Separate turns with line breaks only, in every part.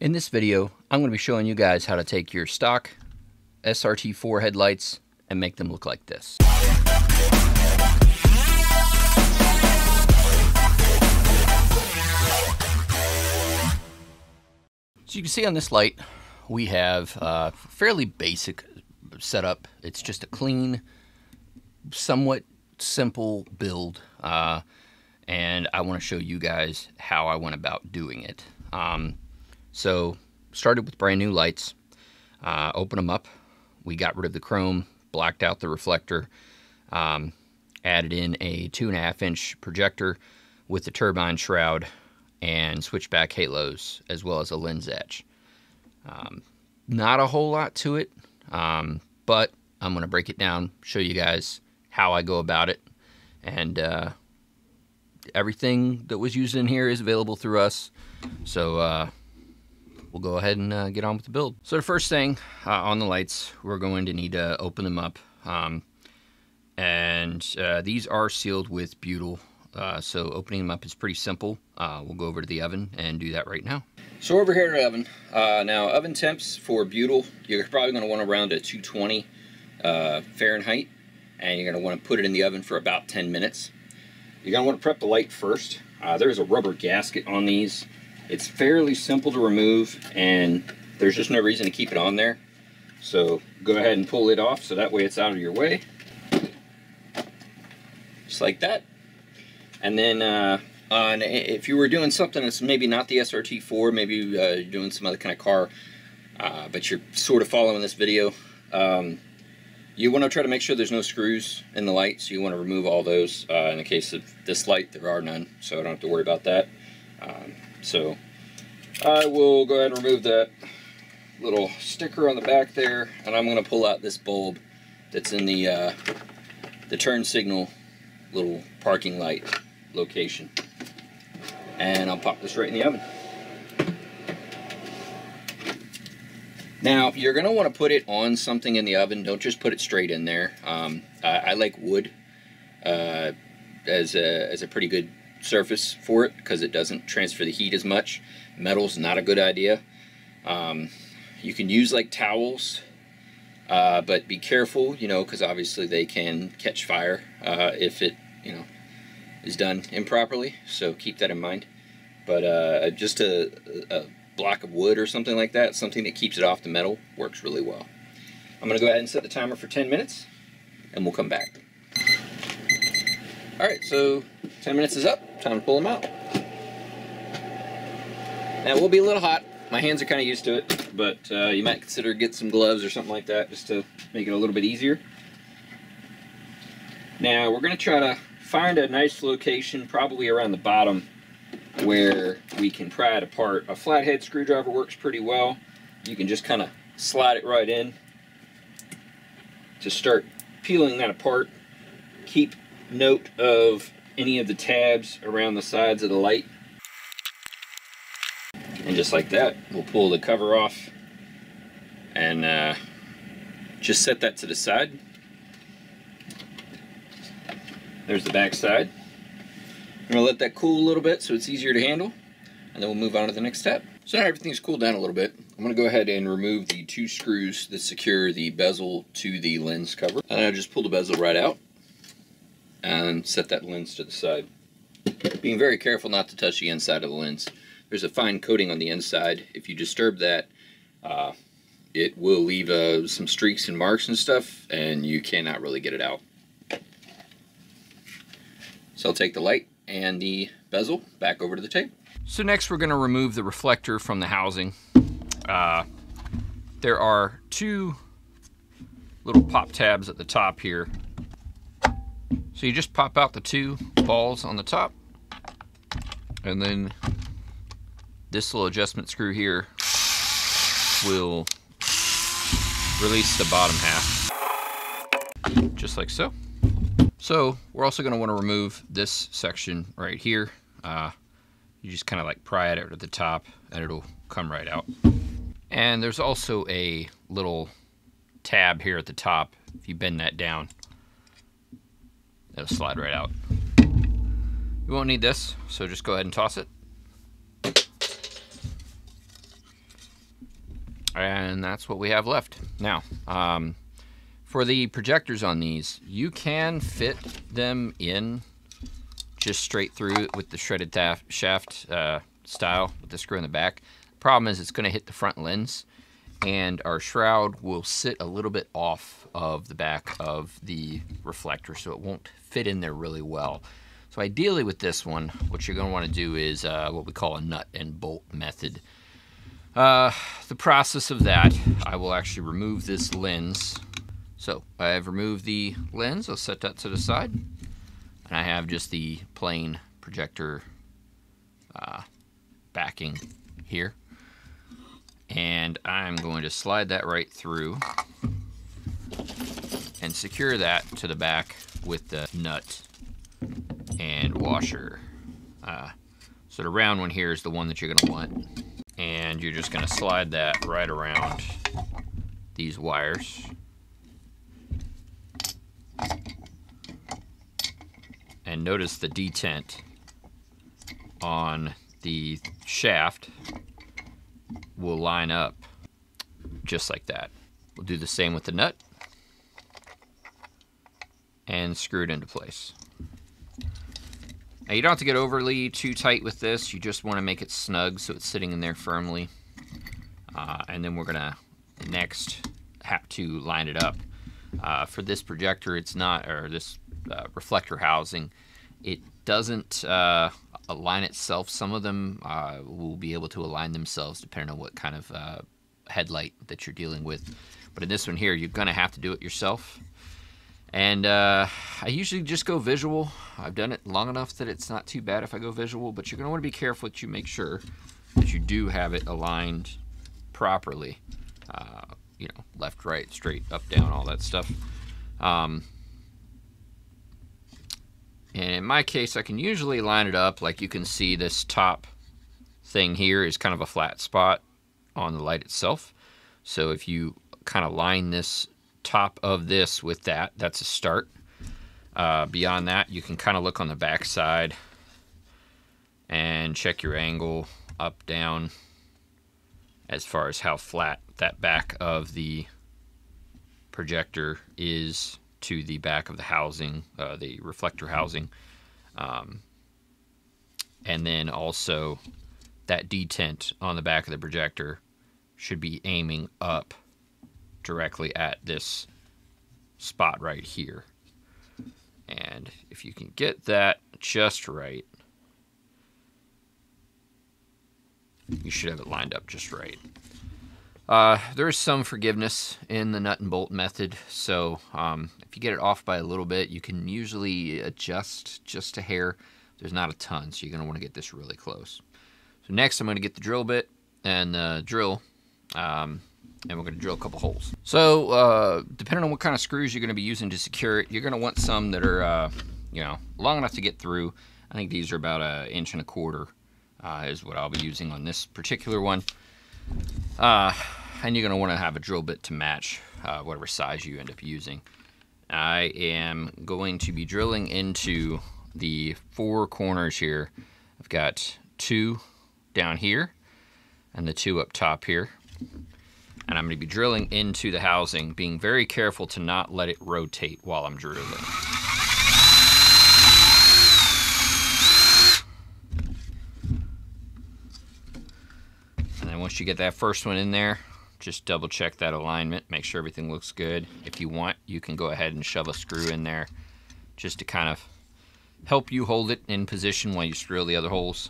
In this video, I'm going to be showing you guys how to take your stock SRT4 headlights and make them look like this. So you can see on this light, we have a fairly basic setup. It's just a clean, somewhat simple build, and I want to show you guys how I went about doing it. So started with brand new lights, open them up. We got rid of the chrome, blacked out the reflector, added in a 2.5 inch projector with the turbine shroud and switchback halos, as well as a lens edge. Not a whole lot to it, but I'm going to break it down, show you guys how I go about it, and everything that was used in here is available through us. So we'll go ahead and get on with the build. So the first thing on the lights, we're going to need to open them up. These are sealed with butyl, so opening them up is pretty simple. We'll go over to the oven and do that right now. So over here in the oven, now oven temps for butyl, you're probably going to want around a 220 Fahrenheit, and you're going to want to put it in the oven for about 10 minutes. You're going to want to prep the light first. There's a rubber gasket on these. It's fairly simple to remove, and there's just no reason to keep it on there. So go ahead and pull it off so that way it's out of your way. Just like that. And then if you were doing something that's maybe not the SRT4, maybe you're doing some other kind of car, but you're sort of following this video, you want to try to make sure there's no screws in the light, so you want to remove all those. In the case of this light, there are none, so I don't have to worry about that. So I will go ahead and remove that little sticker on the back there, and I'm going to pull out this bulb that's in the turn signal little parking light location, and I'll pop this right in the oven. Now you're going to want to put it on something in the oven. Don't just put it straight in there. I like wood as a pretty good surface for it because it doesn't transfer the heat as much. Metal's not a good idea. You can use like towels, but be careful, because obviously they can catch fire if it, is done improperly. So keep that in mind. But just a block of wood or something like that, something that keeps it off the metal, works really well. I'm going to go ahead and set the timer for 10 minutes, and we'll come back. Alright, so 10 minutes is up. Time to pull them out. Now, it will be a little hot. My hands are kind of used to it, but you might consider get some gloves or something like that just to make it a little bit easier. Now, we're going to try to find a nice location, probably around the bottom, where we can pry it apart. A flathead screwdriver works pretty well. You can just kind of slide it right in to start peeling that apart. Keep note of any of the tabs around the sides of the light, and just like that, we'll pull the cover off and just set that to the side. There's the back side. I'm going to let that cool a little bit so it's easier to handle, and then we'll move on to the next step. So now everything's cooled down a little bit, I'm going to go ahead and remove the 2 screws that secure the bezel to the lens cover, and I'll just pull the bezel right out and set that lens to the side. Being very careful not to touch the inside of the lens. There's a fine coating on the inside. If you disturb that, it will leave some streaks and marks and stuff, and you cannot really get it out. So I'll take the light and the bezel back over to the table. So next we're going to remove the reflector from the housing. There are 2 little pop tabs at the top here. So you just pop out the 2 balls on the top, and then this little adjustment screw here will release the bottom half, just like so. So we're also going to want to remove this section right here. You just kind of like pry it out at the top and it'll come right out. And there's also a little tab here at the top. If you bend that down, it'll slide right out. You won't need this, so just go ahead and toss it. And that's what we have left. Now, for the projectors on these, you can fit them in just straight through with the shredded shaft style with the screw in the back. Problem is it's going to hit the front lens, and our shroud will sit a little bit off of the back of the reflector, so it won't fit in there really well. So ideally with this one, what you're going to want to do is what we call a nut and bolt method. The process of that, I will actually remove this lens. So I have removed the lens. I'll set that to the side. And I have just the plain projector backing here. And I'm going to slide that right through and secure that to the back with the nut and washer. So the round one here is the one that you're going to want. And you're just going to slide that right around these wires. And notice the detent on the shaft will line up just like that. We'll do the same with the nut and screw it into place. Now you don't have to get overly too tight with this. You just want to make it snug so it's sitting in there firmly. And then we're gonna next have to line it up. For this projector, it's not, or this reflector housing, it doesn't align itself. Some of them will be able to align themselves depending on what kind of headlight that you're dealing with. But in this one here, you're gonna have to do it yourself. And I usually just go visual. I've done it long enough that it's not too bad if I go visual, but you're gonna wanna be careful that you make sure that you do have it aligned properly. You know, left, right, straight, up, down, all that stuff. And in my case, I can usually line it up. Like you can see, this top thing here is kind of a flat spot on the light itself. So if you kind of line this top of this with that, that's a start. Beyond that, you can kind of look on the back side and check your angle up, down, as far as how flat that back of the projector is to the back of the housing, the reflector housing. And then also that detent on the back of the projector should be aiming up directly at this spot right here. And if you can get that just right, you should have it lined up just right. There is some forgiveness in the nut and bolt method, so if you get it off by a little bit, you can usually adjust just a hair. There's not a ton, so you're going to want to get this really close. So next I'm going to get the drill bit and drill, and we're going to drill a couple holes. So depending on what kind of screws you're going to be using to secure it, you're going to want some that are you know, long enough to get through. I think these are about 1.25 inches is what I'll be using on this particular one. And you're going to want to have a drill bit to match whatever size you end up using. I am going to be drilling into the 4 corners here. I've got 2 down here and the 2 up top here. And I'm going to be drilling into the housing, being very careful to not let it rotate while I'm drilling. And then once you get that first one in there, just double check that alignment, make sure everything looks good. If you want, you can go ahead and shove a screw in there just to kind of help you hold it in position while you drill the other holes.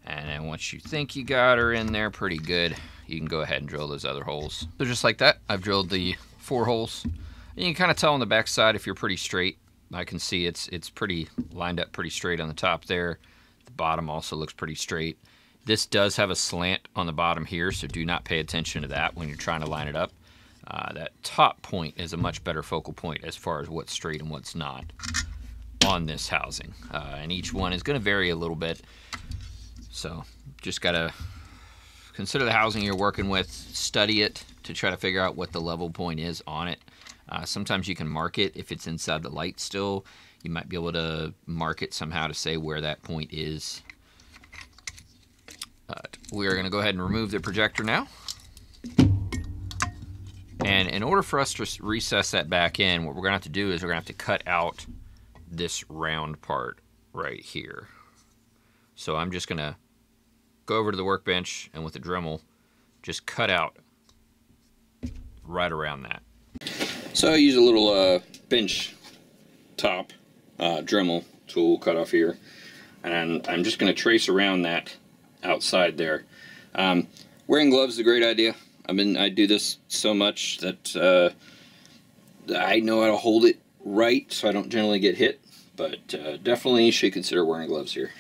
And then once you think you got her in there pretty good, you can go ahead and drill those other holes. So just like that, I've drilled the 4 holes. And you can kind of tell on the back side if you're pretty straight. I can see it's pretty lined up pretty straight on the top there. The bottom also looks pretty straight. This does have a slant on the bottom here, so do not pay attention to that when you're trying to line it up. That top point is a much better focal point as far as what's straight and what's not on this housing. And each one is going to vary a little bit. So just got to consider the housing you're working with, study it to try to figure out what the level point is on it. Sometimes you can mark it if it's inside the light still. You might be able to mark it somehow to say where that point is. We are going to go ahead and remove the projector now. And in order for us to recess that back in, what we're going to have to do is we're going to have to cut out this round part right here. So I'm just going to go over to the workbench and with the Dremel, just cut out right around that. So I use a little bench top Dremel tool cut off here, and I'm just going to trace around that outside there. Wearing gloves is a great idea. I do this so much that I know how to hold it right so I don't generally get hit, but definitely you should consider wearing gloves here.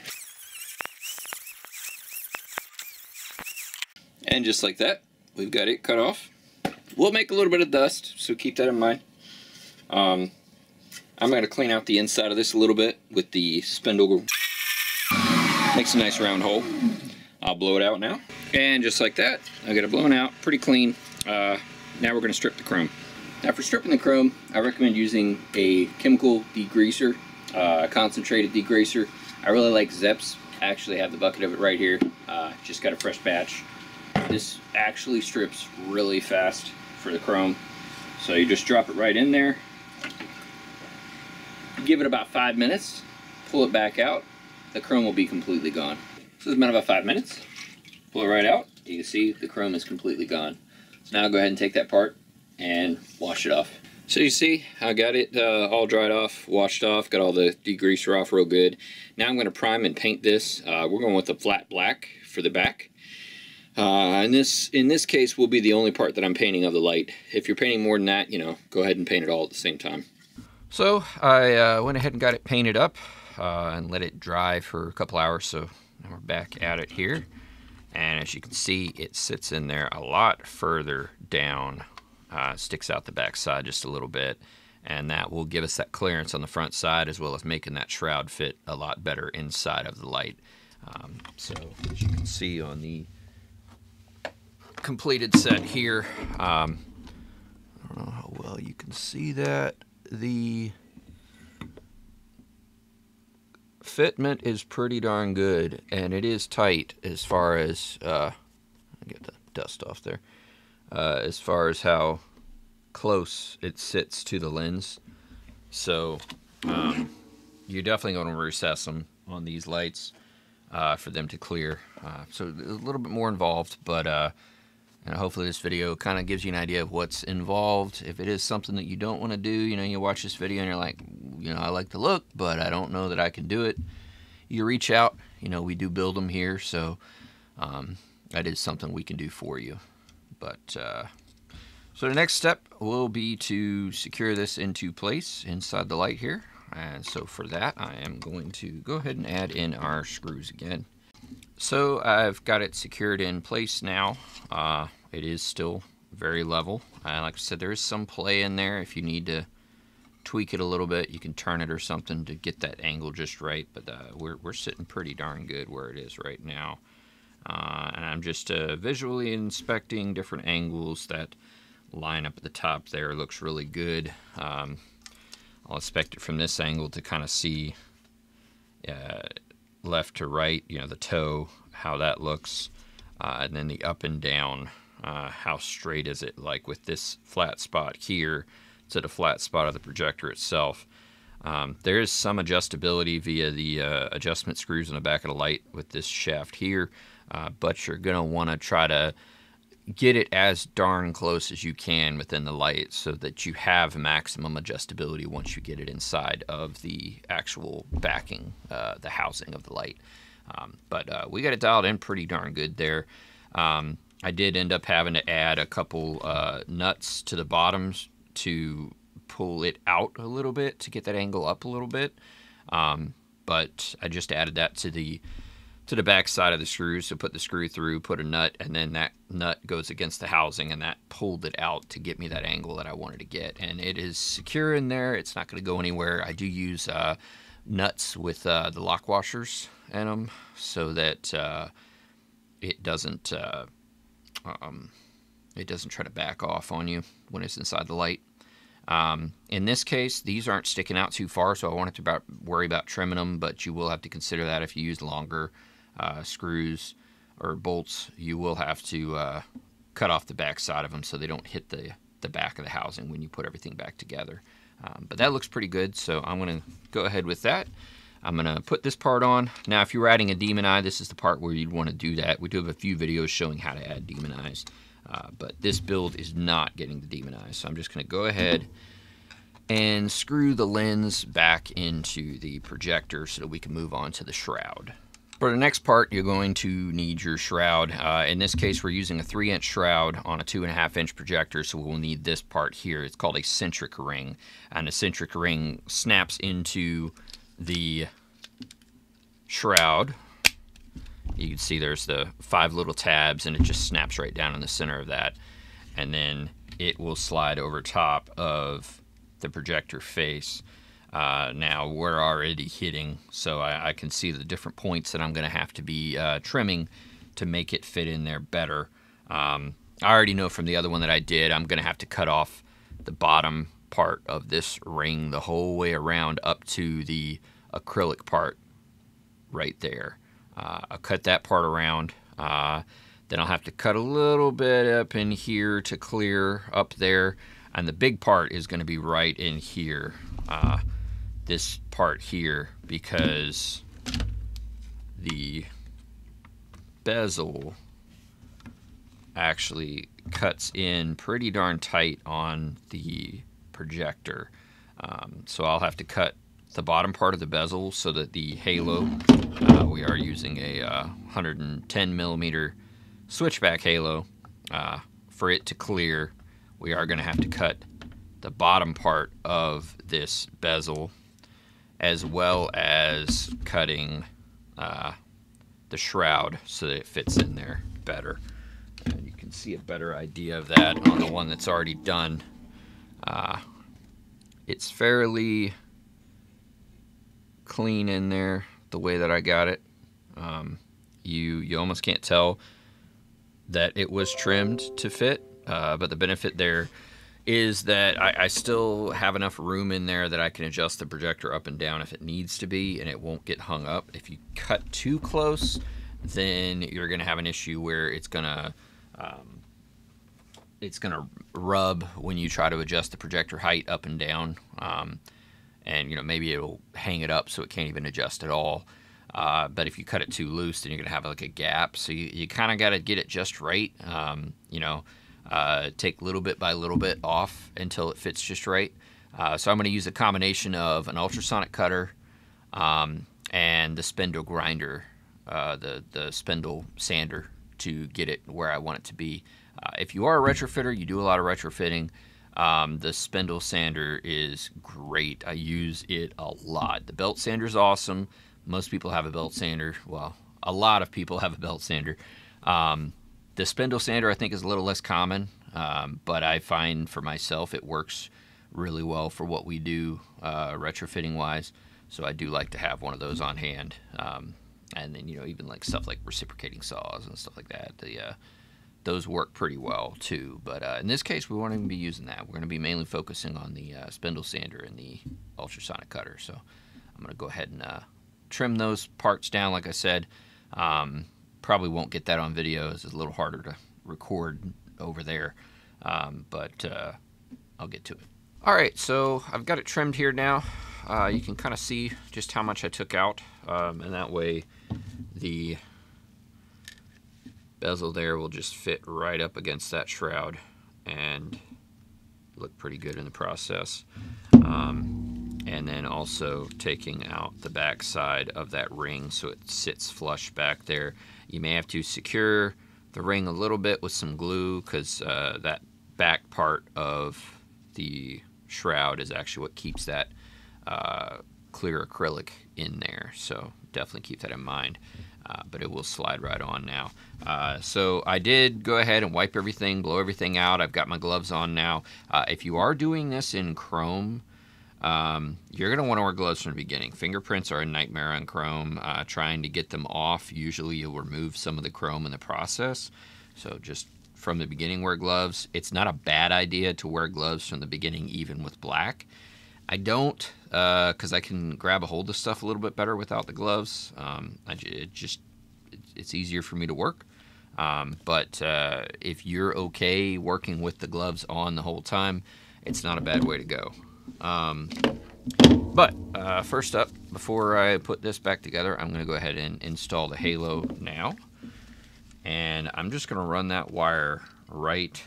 And just like that, we've got it cut off. We'll make a little bit of dust, so keep that in mind. I'm going to clean out the inside of this a little bit with the spindle. Makes a nice round hole. I'll blow it out now. And just like that, I got it blown out, pretty clean. Now we're going to strip the chrome. Now for stripping the chrome, I recommend using a chemical degreaser, concentrated degreaser. I really like Zep's. I actually have the bucket of it right here. Just got a fresh batch. This actually strips really fast for the chrome. So you just drop it right in there. Give it about 5 minutes. Pull it back out. The chrome will be completely gone. So it's been about 5 minutes. Pull it right out. You can see the chrome is completely gone. So now I'll go ahead and take that part and wash it off. So you see, I got it all dried off, washed off, got all the degreaser off real good. Now I'm going to prime and paint this. We're going with the flat black for the back. In this case will be the only part that I'm painting of the light. If you're painting more than that, you know, go ahead and paint it all at the same time. So I went ahead and got it painted up and let it dry for a couple hours. So now we're back at it here. And as you can see, it sits in there a lot further down. Sticks out the back side just a little bit. And that will give us that clearance on the front side, as well as making that shroud fit a lot better inside of the light. So as you can see on the completed set here, I don't know how well you can see that. The fitment is pretty darn good, and it is tight as far as get the dust off there, as far as how close it sits to the lens. So you're definitely going to recess them on these lights for them to clear. So a little bit more involved, but and hopefully this video kind of gives you an idea of what's involved. If it is something that you don't want to do, you know, you watch this video and you're like, you know, I like the look, but I don't know that I can do it. You reach out. You know, we do build them here, so that is something we can do for you. But so the next step will be to secure this into place inside the light here. And so for that, I am going to go ahead and add in our screws again. So I've got it secured in place now. It is still very level. Like I said, there is some play in there. If you need to tweak it a little bit, you can turn it or something to get that angle just right. But we're sitting pretty darn good where it is right now. And I'm just visually inspecting different angles. That line up at the top there looks really good. I'll inspect it from this angle to kind of see left to right, you know, the toe, how that looks, and then the up and down, how straight is it, like with this flat spot here to the flat spot of the projector itself. There is some adjustability via the adjustment screws in the back of the light with this shaft here, but you're going to want to try to get it as darn close as you can within the light so that you have maximum adjustability once you get it inside of the actual backing, the housing of the light. But we got it dialed in pretty darn good there. I did end up having to add a couple nuts to the bottoms to pull it out a little bit to get that angle up a little bit. But I just added that to the back side of the screws. So put the screw through, put a nut, and then that nut goes against the housing, and that pulled it out to get me that angle that I wanted to get. And it is secure in there. It's not going to go anywhere. I do use nuts with the lock washers in them so that it doesn't try to back off on you when it's inside the light. In this case, these aren't sticking out too far, so I won't have to worry about trimming them, but you will have to consider that if you use longer screws or bolts. You will have to cut off the back side of them so they don't hit the back of the housing when you put everything back together. But that looks pretty good, so I'm going to go ahead with that. I'm going to put this part on. Now, if you're adding a demon eye, this is the part where you'd want to do that. We do have a few videos showing how to add demon eyes, but this build is not getting the demon eyes. So I'm just going to go ahead and screw the lens back into the projector so that we can move on to the shroud. For the next part, you're going to need your shroud. In this case, we're using a 3-inch shroud on a 2.5-inch projector, so we'll need this part here. It's called a centric ring, and a centric ring snaps into the shroud. You can see there's the 5 little tabs, and it just snaps right down in the center of that, and then it will slide over top of the projector face. Now we're already hitting, so I can see the different points that I'm going to have to be trimming to make it fit in there better. I already know from the other one that I did, I'm going to have to cut off the bottom part of this ring the whole way around up to the acrylic part right there. I'll cut that part around. Then I'll have to cut a little bit up in here to clear up there. And the big part is going to be right in here. This part here, because the bezel actually cuts in pretty darn tight on the projector. So I'll have to cut the bottom part of the bezel so that the halo, we are using a 110 millimeter switchback halo, for it to clear, we are going to have to cut the bottom part of this bezel, as well as cutting the shroud so that it fits in there better. And you can see a better idea of that on the one that's already done. It's fairly clean in there the way that I got it. You almost can't tell that it was trimmed to fit, but the benefit there is that I still have enough room in there that I can adjust the projector up and down if it needs to be, and it won't get hung up. If you cut too close, then you're going to have an issue where it's going to rub when you try to adjust the projector height up and down, and maybe it'll hang it up so it can't even adjust at all. But if you cut it too loose, then you're going to have like a gap. So you kind of got to get it just right. Take little bit by little bit off until it fits just right. So I'm going to use a combination of an ultrasonic cutter and the spindle grinder, the spindle sander, to get it where I want it to be. If you are a retrofitter, you do a lot of retrofitting, the spindle sander is great. I use it a lot. The belt sander is awesome. Most people have a belt sander. Well, a lot of people have a belt sander. The spindle sander I think is a little less common, but I find for myself it works really well for what we do retrofitting wise. So I do like to have one of those on hand. And then even like stuff like reciprocating saws and stuff like that. Those work pretty well too. But in this case, we won't even be using that. We're going to be mainly focusing on the spindle sander and the ultrasonic cutter. So I'm going to go ahead and trim those parts down. Like I said, probably won't get that on video. It's a little harder to record over there, but I'll get to it. All right, so I've got it trimmed here now. You can kind of see just how much I took out, and that way the bezel there will just fit right up against that shroud and look pretty good in the process. And then also taking out the back side of that ring so it sits flush back there. You may have to secure the ring a little bit with some glue, because that back part of the shroud is actually what keeps that clear acrylic in there. So definitely keep that in mind. But it will slide right on now. So I did go ahead and wipe everything, blow everything out. I've got my gloves on now. If you are doing this in chrome, you're going to want to wear gloves from the beginning. Fingerprints are a nightmare on chrome. Trying to get them off, usually you'll remove some of the chrome in the process. So just from the beginning, wear gloves. It's not a bad idea to wear gloves from the beginning, even with black. I don't, because I can grab a hold of stuff a little bit better without the gloves. It's easier for me to work. But if you're okay working with the gloves on the whole time, it's not a bad way to go. But first up, before I put this back together, I'm going to go ahead and install the halo now. And I'm just going to run that wire right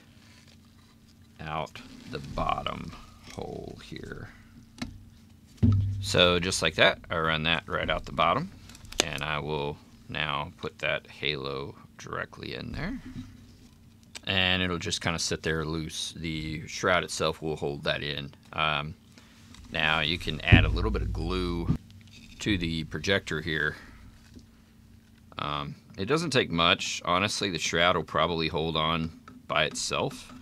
out the bottom hole here. So just like that, I run that right out the bottom, and I will now put that halo directly in there. And it'll just kind of sit there loose. The shroud itself will hold that in. Now you can add a little bit of glue to the projector here. It doesn't take much. Honestly, the shroud will probably hold on by itself.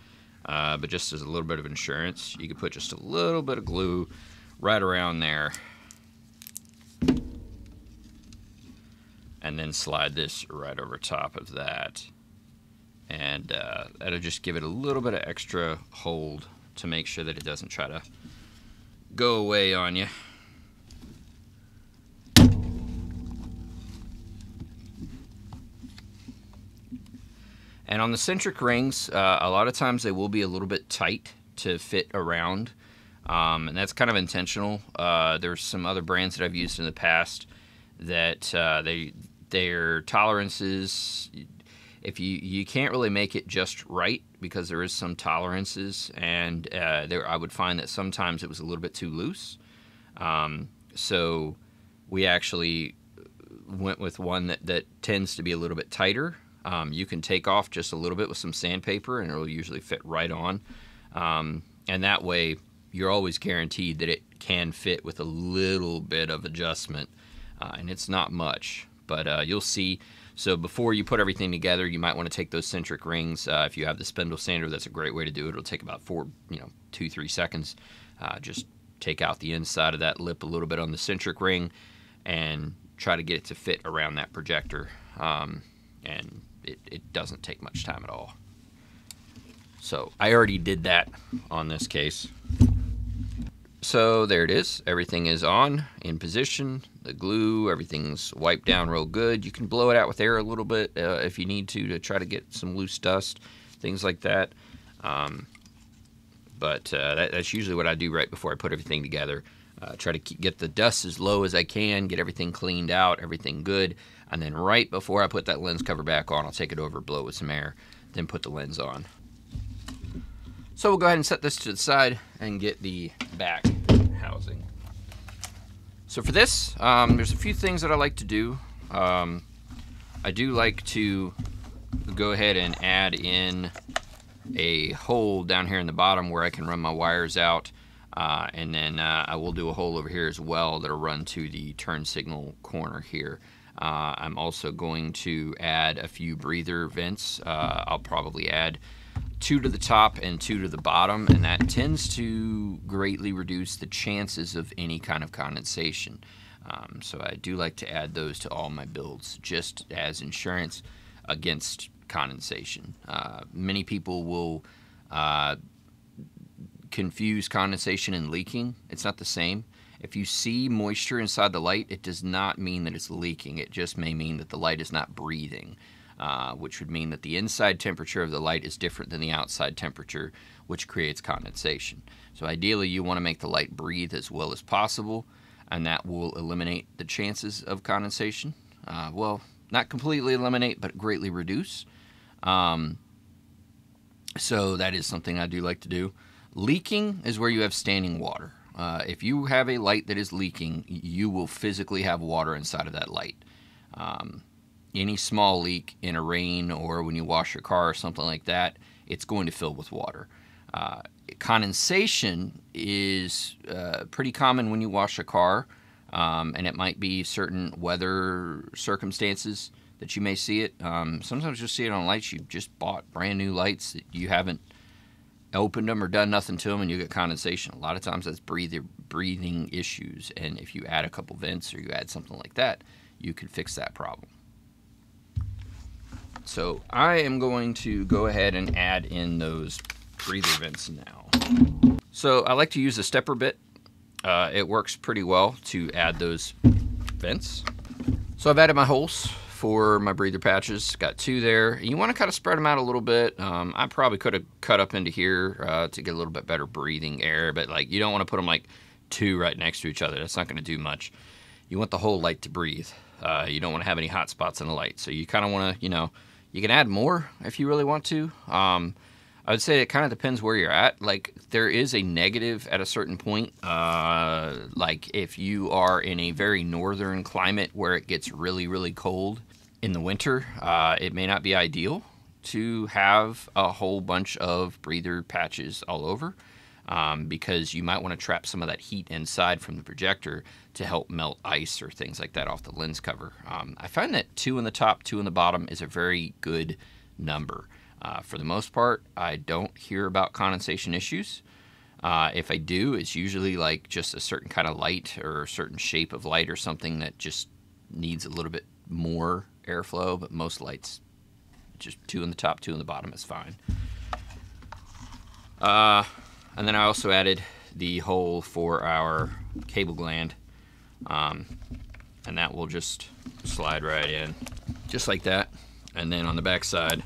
But just as a little bit of insurance, you can put just a little bit of glue right around there. And then slide this right over top of that. And that'll just give it a little bit of extra hold to make sure that it doesn't try to go away on you. And on the centric rings, a lot of times they will be a little bit tight to fit around. And that's kind of intentional. There's some other brands that I've used in the past that their tolerances, if you can't really make it just right, because there is some tolerances, and I would find that sometimes it was a little bit too loose. So we actually went with one that tends to be a little bit tighter. You can take off just a little bit with some sandpaper and it'll usually fit right on. And that way you're always guaranteed that it can fit with a little bit of adjustment. And it's not much, but you'll see. So before you put everything together, you might want to take those centric rings. If you have the spindle sander, that's a great way to do it. It'll take about 2-3 seconds. Just take out the inside of that lip a little bit on the centric ring and try to get it to fit around that projector. And it doesn't take much time at all. So I already did that on this case. So there it is. Everything is on, in position. The glue, everything's wiped down real good. You can blow it out with air a little bit if you need to try to get some loose dust, things like that. But that's usually what I do right before I put everything together. Try to get the dust as low as I can, get everything cleaned out, everything good. And then right before I put that lens cover back on, I'll take it over, blow it with some air, then put the lens on. So we'll go ahead and set this to the side and get the back housing. So for this, there's a few things that I like to do. I do like to go ahead and add in a hole down here in the bottom where I can run my wires out. And then I will do a hole over here as well that'll run to the turn signal corner here. I'm also going to add a few breather vents. I'll probably add 2 to the top and 2 to the bottom, and that tends to greatly reduce the chances of any kind of condensation. So I do like to add those to all my builds just as insurance against condensation. Many people will confuse condensation and leaking. It's not the same. If you see moisture inside the light, it does not mean that it's leaking. It just may mean that the light is not breathing, which would mean that the inside temperature of the light is different than the outside temperature, which creates condensation. So ideally, you want to make the light breathe as well as possible, and that will eliminate the chances of condensation. Well, not completely eliminate, but greatly reduce. So that is something I do like to do. Leaking is where you have standing water. If you have a light that is leaking, you will physically have water inside of that light. Any small leak in a rain or when you wash your car or something like that, it's going to fill with water. Condensation is pretty common when you wash a car, and it might be certain weather circumstances that you may see it. Sometimes you'll see it on lights you just bought, brand new lights that you haven't opened them or done nothing to them, and you get condensation. A lot of times that's breathing issues, and if you add a couple vents or you add something like that, you can fix that problem. So I am going to go ahead and add in those breather vents now. So I like to use a stepper bit. It works pretty well to add those vents. So I've added my holes for my breather patches. Got 2 there. You want to kind of spread them out a little bit. I probably could have cut up into here to get a little bit better breathing air, but like you don't want to put them like 2 right next to each other. That's not going to do much. You want the whole light to breathe. You don't want to have any hot spots in the light. So you kind of want to, you know, you can add more if you really want to. I would say it kind of depends where you're at. Like there is a negative at a certain point. Like if you are in a very northern climate where it gets really, really cold in the winter, it may not be ideal to have a whole bunch of breather patches all over because you might want to trap some of that heat inside from the projector to help melt ice or things like that off the lens cover. I find that 2 on the top, 2 on the bottom is a very good number. For the most part, I don't hear about condensation issues. If I do, it's usually like just a certain kind of light or a certain shape of light or something that just needs a little bit more airflow, but most lights, just 2 on the top, 2 on the bottom is fine. And then I also added the hole for our cable gland, and that will just slide right in, just like that. And then on the back side,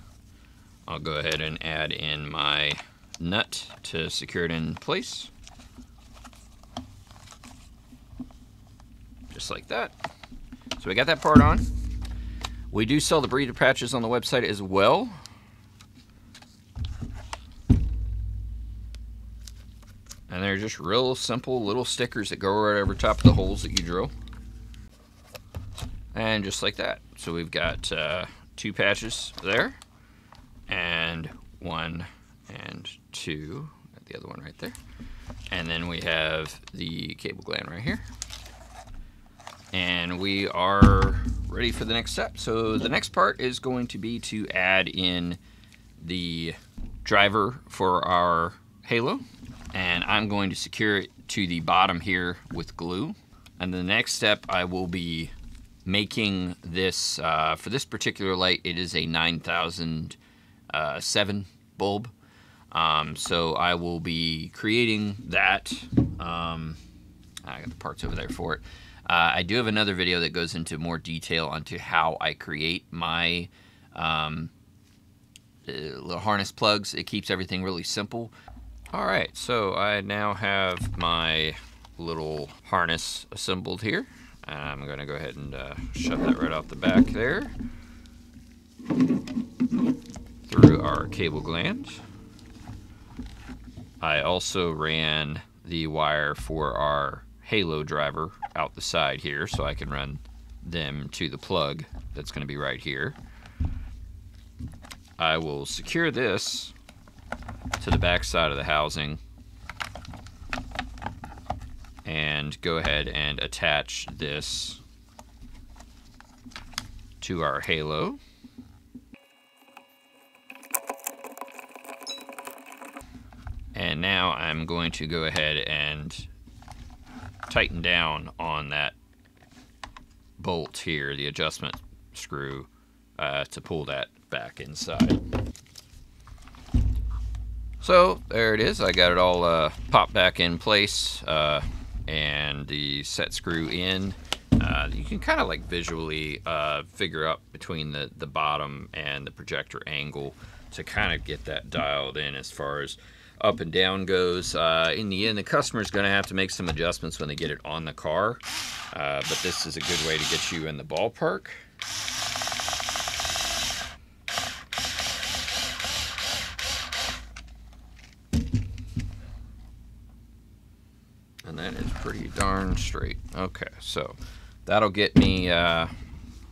I'll go ahead and add in my nut to secure it in place. Just like that. So we got that part on. We do sell the breather patches on the website as well. And they're just real simple little stickers that go right over top of the holes that you drill. And just like that. So we've got 2 patches there. And 1 and 2, the other one right there. And then we have the cable gland right here. And we are ready for the next step. So the next part is going to be to add in the driver for our halo. And I'm going to secure it to the bottom here with glue. And the next step I will be making this, for this particular light, it is a 9007 bulb. So I will be creating that. I got the parts over there for it. I do have another video that goes into more detail onto how I create my little harness plugs. It keeps everything really simple. All right, so I now have my little harness assembled here. I'm gonna go ahead and shove that right off the back there through our cable gland. I also ran the wire for our halo driver out the side here so I can run them to the plug that's going to be right here. I will secure this to the back side of the housing and go ahead and attach this to our halo. And now I'm going to go ahead and tighten down on that bolt here, the adjustment screw, to pull that back inside. So there it is. I got it all popped back in place and the set screw in. You can kind of like visually figure out between the bottom and the projector angle to kind of get that dialed in as far as up and down goes. In the end, the customer's going to have to make some adjustments when they get it on the car, but this is a good way to get you in the ballpark. And that is pretty darn straight. Okay, so that'll get me to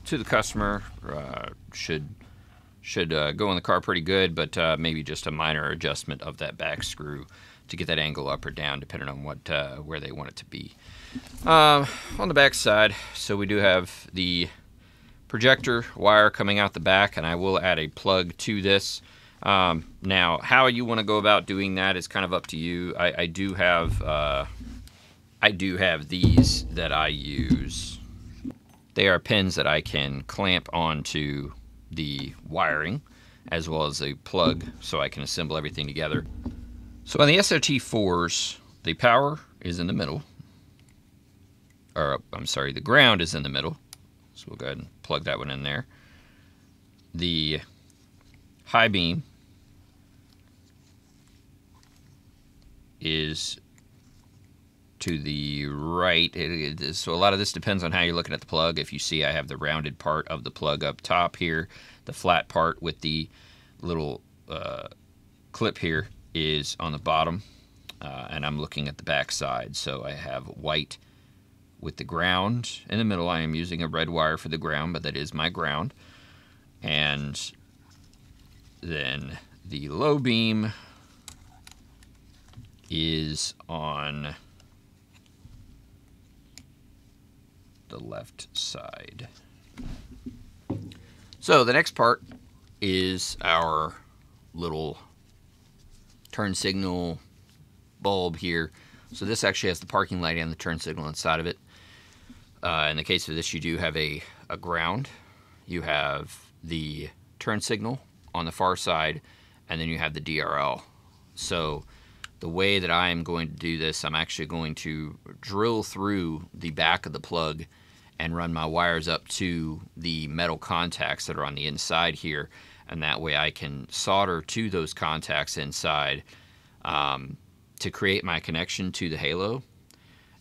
the customer. Should go in the car pretty good, but maybe just a minor adjustment of that back screw to get that angle up or down, depending on what where they want it to be. On the back side, so we do have the projector wire coming out the back, and I will add a plug to this. Now, how you want to go about doing that is kind of up to you. I do have these that I use. They are pins that I can clamp onto the wiring as well as a plug so I can assemble everything together. So on the SRT4s, the power is in the middle, or I'm sorry, the ground is in the middle, So we'll go ahead and plug that one in there. The high beam is to the right. So a lot of this depends on how you're looking at the plug. If you see, I have the rounded part of the plug up top here. The flat part with the little clip here is on the bottom, and I'm looking at the back side. So I have white with the ground in the middle. I am using a red wire for the ground, but that is my ground. And then the low beam is on the left side. So the next part is our little turn signal bulb here. So this actually has the parking light and the turn signal inside of it. In the case of this, you do have a ground. You have the turn signal on the far side, and then you have the DRL. So the way that I am going to do this, I'm actually going to drill through the back of the plug and run my wires up to the metal contacts that are on the inside here, and that way I can solder to those contacts inside to create my connection to the halo,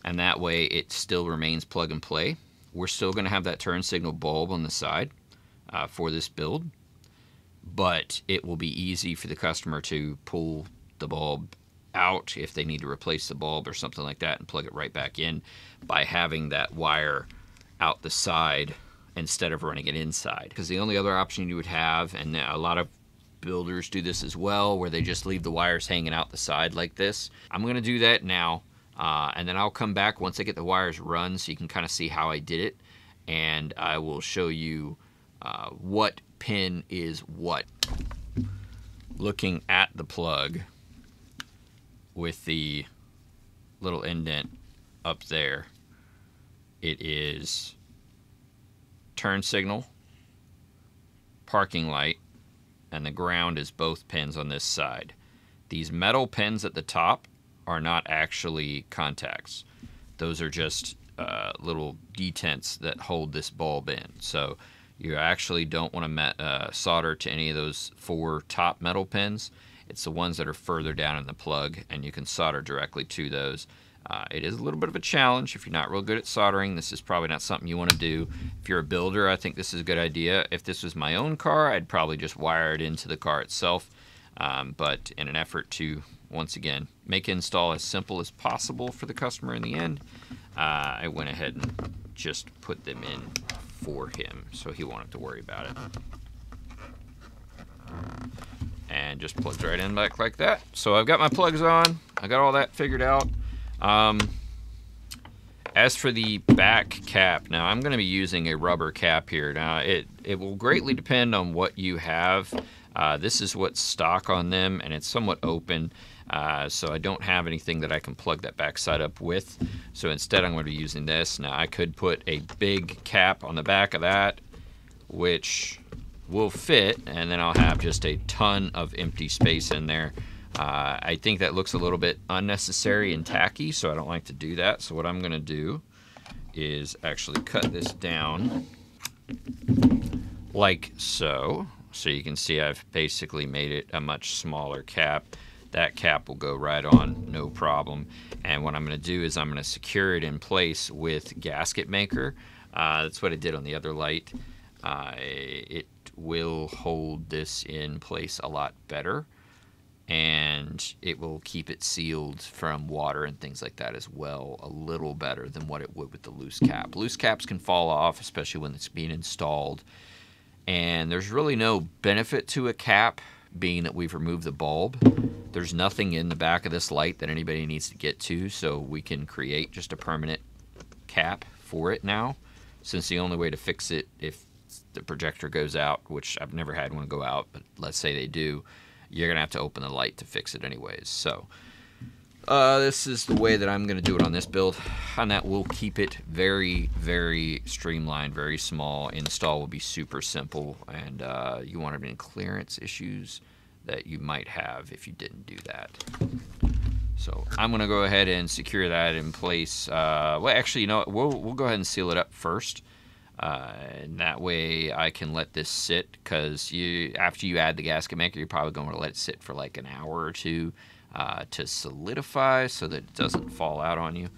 and that way it still remains plug and play. We're still going to have that turn signal bulb on the side for this build, but it will be easy for the customer to pull the bulb out if they need to replace the bulb or something like that and plug it right back in by having that wire out the side instead of running it inside. Because the only other option you would have, and a lot of builders do this as well, where they just leave the wires hanging out the side like this. I'm going to do that now, and then I'll come back once I get the wires run so you can kind of see how I did it, and I will show you what pin is what. Looking at the plug with the little indent up there, it is turn signal, parking light, and the ground is both pins on this side. These metal pins at the top are not actually contacts. Those are just little detents that hold this bulb in. So you actually don't want to solder to any of those 4 top metal pins. It's the ones that are further down in the plug, and you can solder directly to those. It is a little bit of a challenge if you're not real good at soldering. This is probably not something you want to do. If you're a builder, I think this is a good idea. If this was my own car, I'd probably just wire it into the car itself. But in an effort to, once again, make install as simple as possible for the customer in the end, I went ahead and just put them in for him so he won't have to worry about it. And just plugs right in back like that. So I've got my plugs on. I got all that figured out. As for the back cap, now I'm going to be using a rubber cap here. Now it will greatly depend on what you have. This is what's stock on them, and it's somewhat open, so I don't have anything that I can plug that back side up with. So instead I'm going to be using this. Now I could put a big cap on the back of that, which will fit, and then I'll have just a ton of empty space in there. I think that looks a little bit unnecessary and tacky, so I don't like to do that. So what I'm going to do is actually cut this down like so. So you can see I've basically made it a much smaller cap. That cap will go right on, no problem. And what I'm going to do is I'm going to secure it in place with gasket maker. That's what I did on the other light. It will hold this in place a lot better, and it will keep it sealed from water and things like that as well, a little better than what it would with the loose cap. Loose caps can fall off, especially when it's being installed, and there's really no benefit to a cap, being that we've removed the bulb. There's nothing in the back of this light that anybody needs to get to, so we can create just a permanent cap for it now, since the only way to fix it if the projector goes out, which I've never had one go out, but let's say they do, you're going to have to open the light to fix it anyways. So this is the way that I'm going to do it on this build, and that will keep it very, very streamlined, very small. Install will be super simple, and you won't have any clearance issues that you might have if you didn't do that. So I'm going to go ahead and secure that in place. Well, actually, you know what? We'll go ahead and seal it up first.
And that way I can let this sit, because after you add the gasket maker, you're probably going to let it sit for like an hour or two to solidify so that it doesn't fall out on you.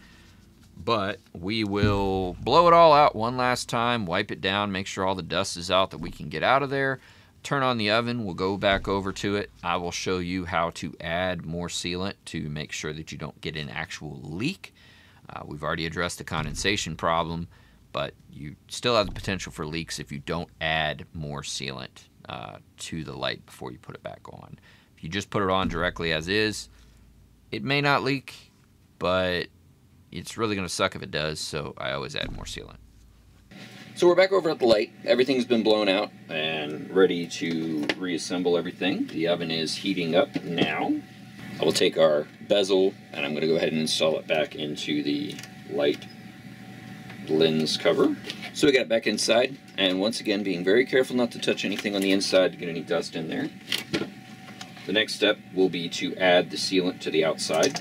But we will blow it all out one last time, wipe it down, make sure all the dust is out that we can get out of there. Turn on the oven, we'll go back over to it. I will show you how to add more sealant to make sure that you don't get an actual leak. We've already addressed the condensation problem, but you still have the potential for leaks if you don't add more sealant to the light before you put it back on. If you just put it on directly as is, it may not leak, but it's really going to suck if it does, so I always add more sealant. So we're back over at the light. Everything's been blown out and ready to reassemble everything. The oven is heating up now. I will take our bezel and I'm going to go ahead and install it back into the light lens cover. So we got it back inside, and once again being very careful not to touch anything on the inside to get any dust in there. The next step will be to add the sealant to the outside.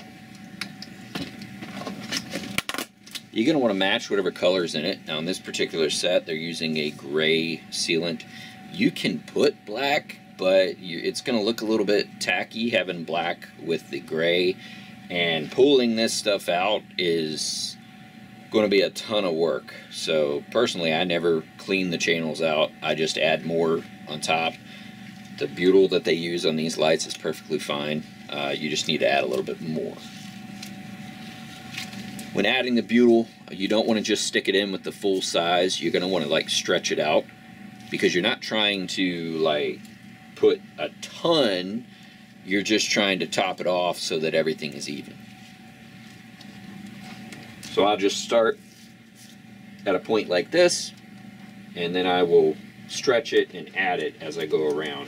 You're going to want to match whatever color's in it. Now in this particular set they're using a gray sealant. You can put black, but it's going to look a little bit tacky having black with the gray, and pulling this stuff out is going to be a ton of work. So personally I never clean the channels out, I just add more on top. The butyl that they use on these lights is perfectly fine. You just need to add a little bit more. When adding the butyl, you don't want to just stick it in with the full size. You're going to want to like stretch it out, because you're not trying to like put a ton, you're just trying to top it off so that everything is even. So I'll just start at a point like this, and then I will stretch it and add it as I go around.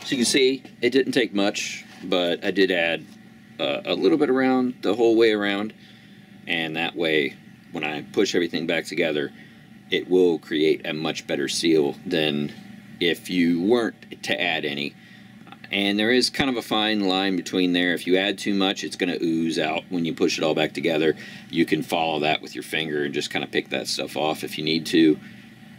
So you can see it didn't take much, but I did add a little bit around the whole way around, and that way when I push everything back together it will create a much better seal than if you weren't to add any. And there is kind of a fine line between there. If you add too much, it's going to ooze out when you push it all back together. You can follow that with your finger and just kind of pick that stuff off if you need to.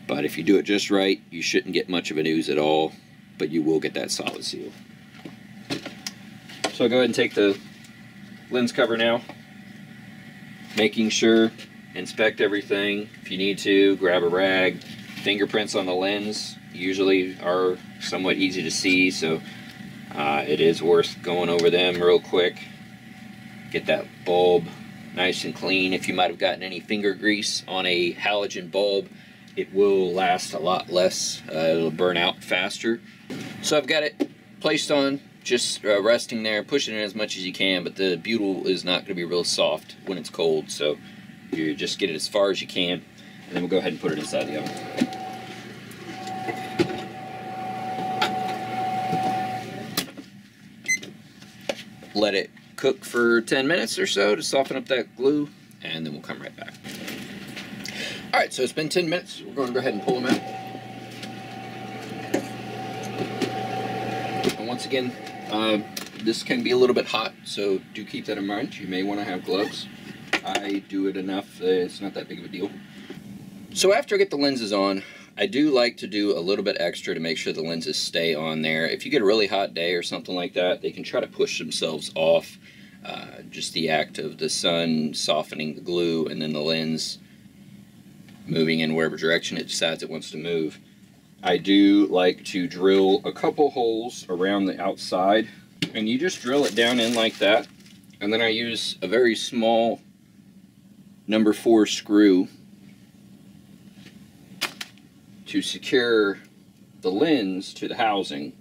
But if you do it just right, you shouldn't get much of an ooze at all, but you will get that solid seal. So I'll go ahead and take the lens cover now, making sure, inspect everything. If you need to, grab a rag. Fingerprints on the lens usually are somewhat easy to see, so it is worth going over them real quick. Get that bulb nice and clean. If you might have gotten any finger grease on a halogen bulb, it will last a lot less. It'll burn out faster. So I've got it placed on, just resting there, pushing it as much as you can, but the butyl is not going to be real soft when it's cold, so you just get it as far as you can, and then we'll go ahead and put it inside the oven. Let it cook for 10 minutes or so to soften up that glue, and then we'll come right back. Alright, so it's been 10 minutes. We're going to go ahead and pull them out. And once again, this can be a little bit hot, so do keep that in mind. You may want to have gloves. I do it enough that it's not that big of a deal. So after I get the lenses on, I do like to do a little bit extra to make sure the lenses stay on there. If you get a really hot day or something like that, they can try to push themselves off. Just the act of the sun softening the glue and then the lens moving in wherever direction it decides it wants to move. I do like to drill a couple holes around the outside, and you just drill it down in like that, and then I use a very small number 4 screw to secure the lens to the housing,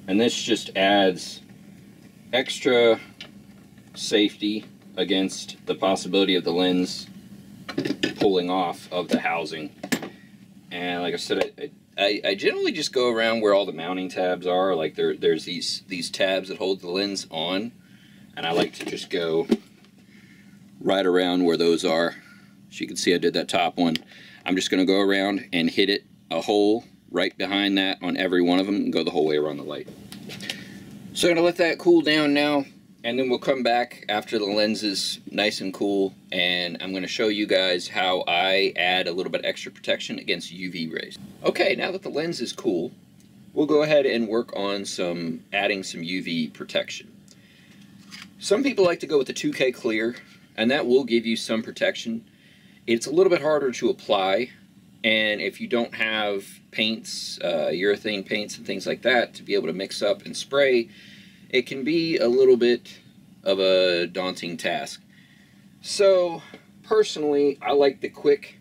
and this just adds extra safety against the possibility of the lens pulling off of the housing. And like I said, I generally just go around where all the mounting tabs are. Like there's these tabs that hold the lens on, and I like to just go right around where those are. As you can see, I did that top one. I'm just going to go around and hit it a hole right behind that on every one of them and go the whole way around the light. So I'm going to let that cool down now,
and then we'll come back after the lens is nice and cool, and I'm going to show you guys how I add a little bit extra protection against UV rays. Okay, now that the lens is cool, we'll go ahead and work on adding some UV protection. Some people like to go with the 2K clear, and that will give you some protection. It's a little bit harder to apply, and if you don't have paints, urethane paints and things like that to be able to mix up and spray, it can be a little bit of a daunting task. So personally, I like the quick,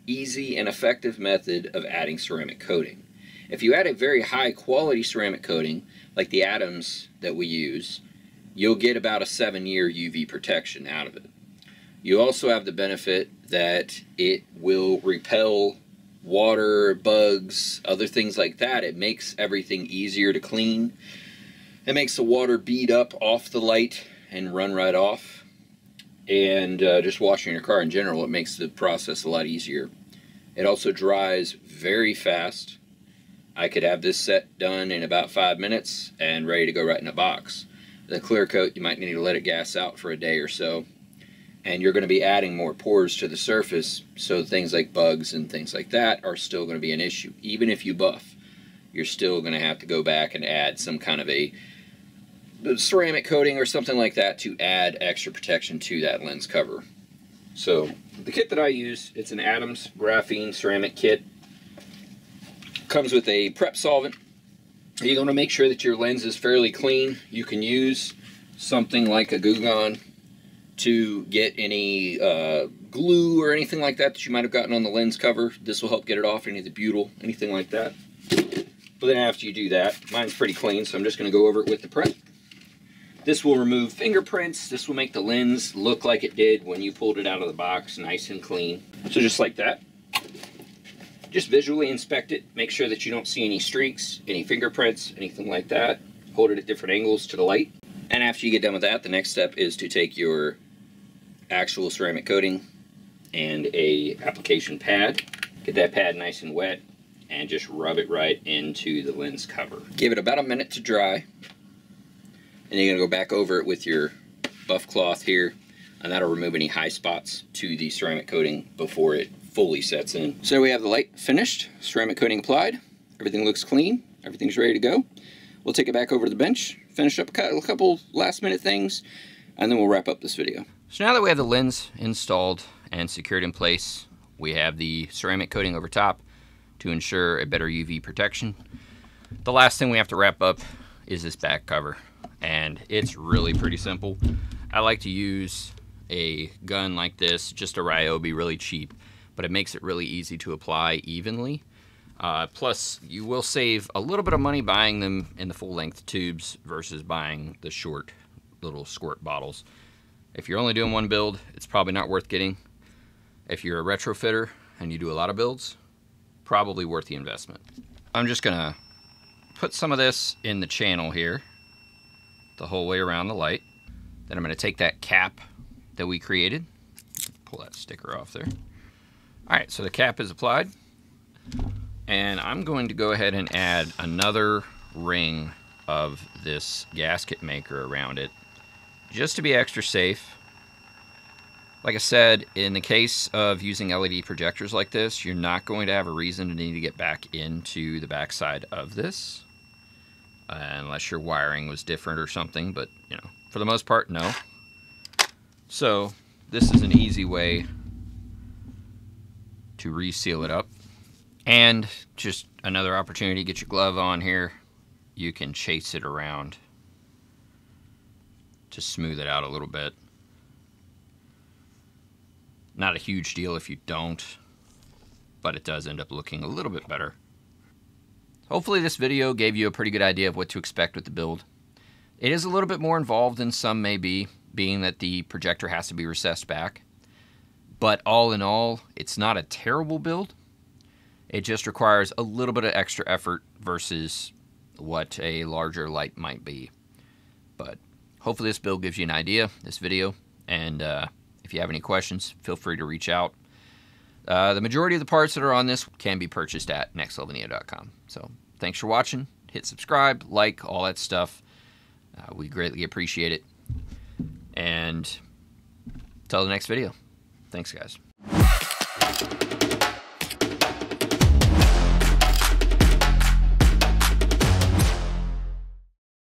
easy, and effective method of adding ceramic coating. If you add a very high quality ceramic coating, like the Adams that we use, you'll get about a 7-year UV protection out of it. You also have the benefit that it will repel water, bugs, other things like that. It makes everything easier to clean. It makes the water bead up off the light and run right off. And just washing your car in general, it makes the process a lot easier. It also dries very fast. I could have this set done in about 5 minutes and ready to go right in a box. The clear coat, you might need to let it gas out for a day or so. And you're going to be adding more pores to the surface, so things like bugs and things like that are still going to be an issue. Even if you buff, you're still going to have to go back and add some kind of a ceramic coating or something like that to add extra protection to that lens cover. So the kit that I use, it's an Adams graphene ceramic kit. Comes with a prep solvent. You're going to make sure that your lens is fairly clean. You can use something like a Goo Gone to get any glue or anything like that you might have gotten on the lens cover. This will help get it off, any of the butyl, anything like that. But then after you do that, mine's pretty clean, so I'm just going to go over it with the prep. This will remove fingerprints. This will make the lens look like it did when you pulled it out of the box, nice and clean. So just like that. Just visually inspect it. Make sure that you don't see any streaks, any fingerprints, anything like that. Hold it at different angles to the light. And after you get done with that, the next step is to take your actual ceramic coating and a application pad. Get that pad nice and wet and just rub it right into the lens cover. Give it about a minute to dry. And you're going to go back over it with your buff cloth here, and that'll remove any high spots to the ceramic coating before it fully sets in. So we have the light finished, ceramic coating applied, everything looks clean, everything's ready to go. We'll take it back over to the bench, finish up a couple last minute things, and then we'll wrap up this video. So now that we have the lens installed and secured in place, we have the ceramic coating over top to ensure a better UV protection. The last thing we have to wrap up is this back cover, and it's really pretty simple. I like to use a gun like this, just a Ryobi, really cheap, but it makes it really easy to apply evenly. Plus, you will save a little bit of money buying them in the full-length tubes versus buying the short little squirt bottles. If you're only doing one build, it's probably not worth getting. If you're a retrofitter and you do a lot of builds, probably worth the investment. I'm just gonna put some of this in the channel here, the whole way around the light. Then I'm gonna take that cap that we created, pull that sticker off there. All right, so the cap is applied. And I'm going to go ahead and add another ring of this gasket maker around it, just to be extra safe. Like I said, in the case of using LED projectors like this, you're not going to have a reason to need to get back into the backside of this, unless your wiring was different or something, but you know, for the most part, no. So this is an easy way to reseal it up. And just another opportunity to get your glove on here. You can chase it around to smooth it out a little bit. Not a huge deal if you don't, but it does end up looking a little bit better. Hopefully this video gave you a pretty good idea of what to expect with the build. It is a little bit more involved than some may be, being that the projector has to be recessed back. But all in all, it's not a terrible build. It just requires a little bit of extra effort versus what a larger light might be. But hopefully this build gives you an idea, this video. And if you have any questions, feel free to reach out. The majority of the parts that are on this can be purchased at nextlevelneo.com. So thanks for watching. Hit subscribe, like, all that stuff. We greatly appreciate it. And till the next video. Thanks, guys.